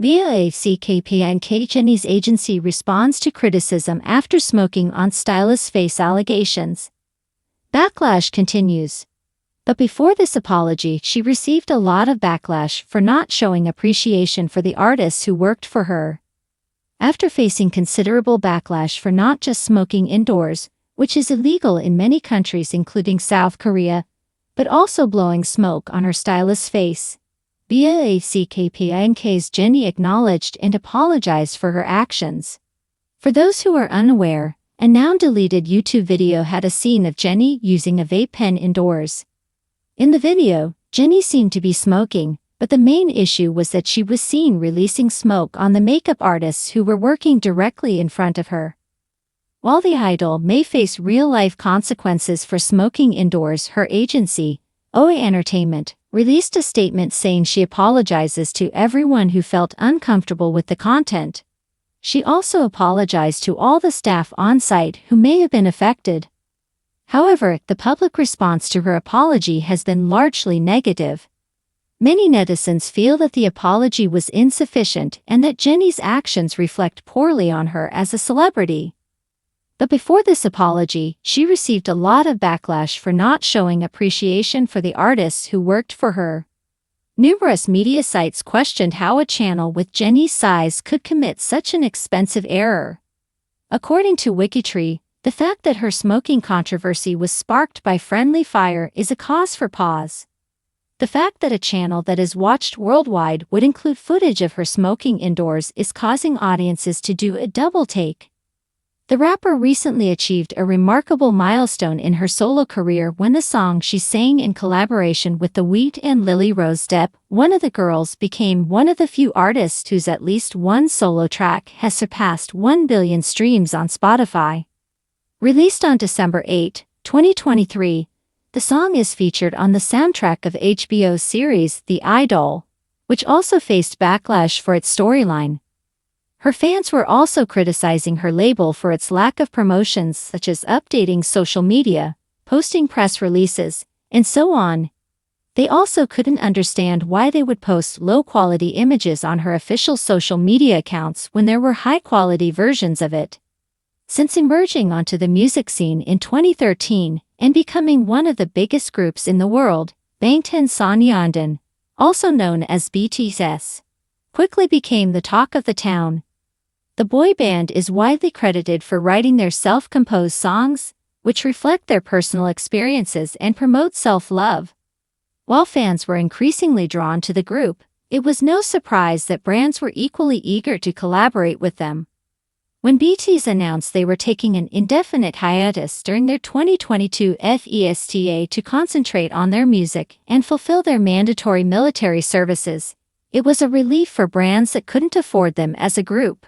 BLACKPink Jennie's agency responds to criticism after smoking on stylist's face allegations. Backlash continues. But before this apology, she received a lot of backlash for not showing appreciation for the artists who worked for her. After facing considerable backlash for not just smoking indoors, which is illegal in many countries including South Korea, but also blowing smoke on her stylist's face, BLACKPInk's Jennie acknowledged and apologized for her actions. For those who are unaware, a now-deleted YouTube video had a scene of Jennie using a vape pen indoors. In the video, Jennie seemed to be smoking, but the main issue was that she was seen releasing smoke on the makeup artists who were working directly in front of her. While the idol may face real-life consequences for smoking indoors, her agency, OA Entertainment, released a statement saying she apologizes to everyone who felt uncomfortable with the content. She also apologized to all the staff on site who may have been affected. However, the public response to her apology has been largely negative. Many netizens feel that the apology was insufficient and that Jennie's actions reflect poorly on her as a celebrity. But before this apology, she received a lot of backlash for not showing appreciation for the artists who worked for her. Numerous media sites questioned how a channel with Jennie's size could commit such an expensive error. According to Wikitree, the fact that her smoking controversy was sparked by friendly fire is a cause for pause. The fact that a channel that is watched worldwide would include footage of her smoking indoors is causing audiences to do a double take. The rapper recently achieved a remarkable milestone in her solo career when the song she sang in collaboration with The Wheat and Lily Rose Depp, One of the Girls, became one of the few artists whose at least one solo track has surpassed 1 billion streams on Spotify. Released on December 8, 2023, the song is featured on the soundtrack of HBO's series The Idol, which also faced backlash for its storyline. Her fans were also criticizing her label for its lack of promotions such as updating social media, posting press releases, and so on. They also couldn't understand why they would post low-quality images on her official social media accounts when there were high-quality versions of it. Since emerging onto the music scene in 2013 and becoming one of the biggest groups in the world, Bangtan Sonyeondan, also known as BTS, quickly became the talk of the town. The boy band is widely credited for writing their self-composed songs, which reflect their personal experiences and promote self-love. While fans were increasingly drawn to the group, it was no surprise that brands were equally eager to collaborate with them. When BTS announced they were taking an indefinite hiatus during their 2022 FESTA to concentrate on their music and fulfill their mandatory military services, it was a relief for brands that couldn't afford them as a group.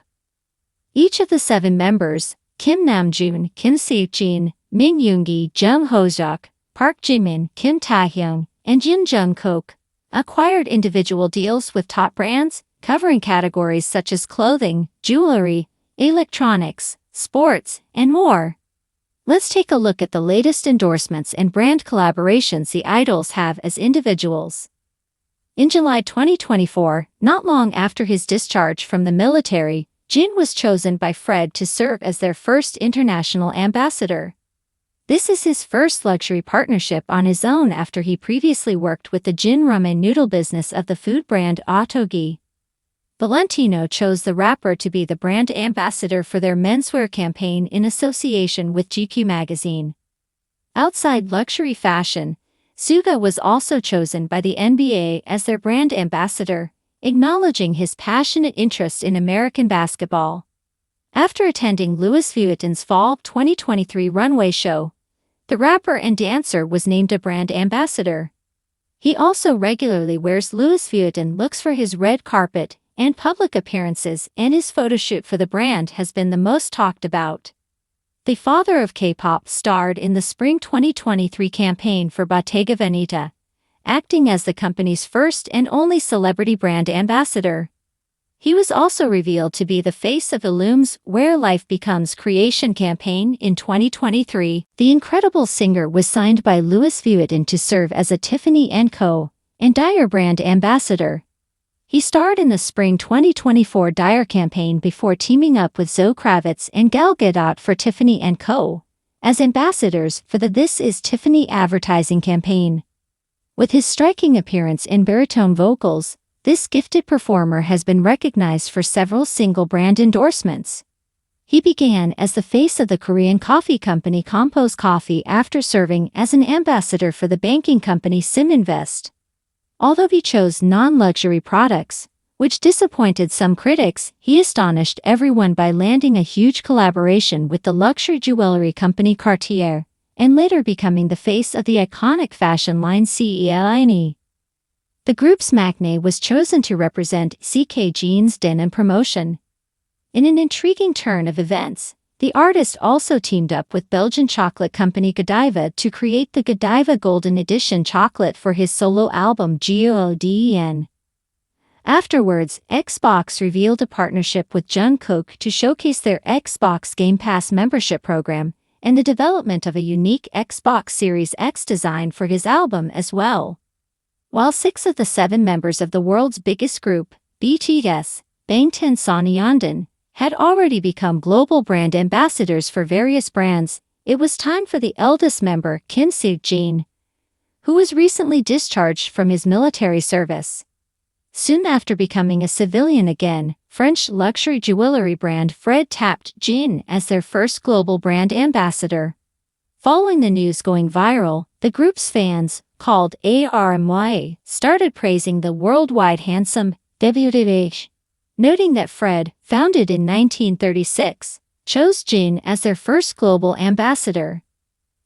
Each of the 7 members, Kim Namjoon, Kim Seokjin, Min Yoongi, Jung Hoseok, Park Jimin, Kim Taehyung, and Jin Jungkook, acquired individual deals with top brands, covering categories such as clothing, jewelry, electronics, sports, and more. Let's take a look at the latest endorsements and brand collaborations the idols have as individuals. In July 2024, not long after his discharge from the military, Jin was chosen by Fred to serve as their first international ambassador. This is his first luxury partnership on his own after he previously worked with the Jin ramen noodle business of the food brand Ottogi. Valentino chose the rapper to be the brand ambassador for their menswear campaign in association with GQ magazine. Outside luxury fashion, Suga was also chosen by the NBA as their brand ambassador, acknowledging his passionate interest in American basketball. After attending Louis Vuitton's Fall 2023 runway show, the rapper and dancer was named a brand ambassador. He also regularly wears Louis Vuitton looks for his red carpet and public appearances, and his photo shoot for the brand has been the most talked about. The father of K-pop starred in the Spring 2023 campaign for Bottega Veneta, acting as the company's first and only celebrity brand ambassador. He was also revealed to be the face of Illum's Where Life Becomes Creation campaign in 2023. The incredible singer was signed by Louis Vuitton to serve as a Tiffany & Co. and Dyer brand ambassador. He starred in the spring 2024 Dyer campaign before teaming up with Zoe Kravitz and Gal Gadot for Tiffany & Co. as ambassadors for the This Is Tiffany advertising campaign. With his striking appearance in baritone vocals, this gifted performer has been recognized for several single-brand endorsements. He began as the face of the Korean coffee company Compose Coffee after serving as an ambassador for the banking company Siminvest. Although he chose non-luxury products, which disappointed some critics, he astonished everyone by landing a huge collaboration with the luxury jewelry company Cartier, and later becoming the face of the iconic fashion line CELINE. The group's magnate was chosen to represent CK Jeans denim promotion. In an intriguing turn of events, the artist also teamed up with Belgian chocolate company Godiva to create the Godiva Golden Edition chocolate for his solo album GOLDEN. Afterwards, Xbox revealed a partnership with Jungkook to showcase their Xbox Game Pass membership program and the development of a unique Xbox Series X design for his album as well. While 6 of the 7 members of the world's biggest group, BTS, Bangtan Sonyeondan, had already become global brand ambassadors for various brands, it was time for the eldest member, Kim Seok-jin, who was recently discharged from his military service. Soon after becoming a civilian again, French luxury jewelry brand Fred tapped Jin as their first global brand ambassador. Following the news going viral, the group's fans, called ARMY, started praising the worldwide handsome ddududdudu, noting that Fred, founded in 1936, chose Jin as their first global ambassador.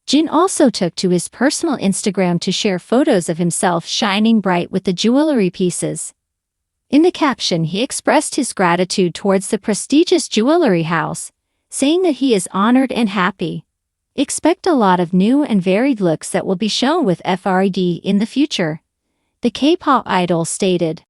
Jin also took to his personal Instagram to share photos of himself shining bright with the jewelry pieces. In the caption, he expressed his gratitude towards the prestigious jewelry house, saying that he is honored and happy. Expect a lot of new and varied looks that will be shown with Fred in the future, the K-pop idol stated.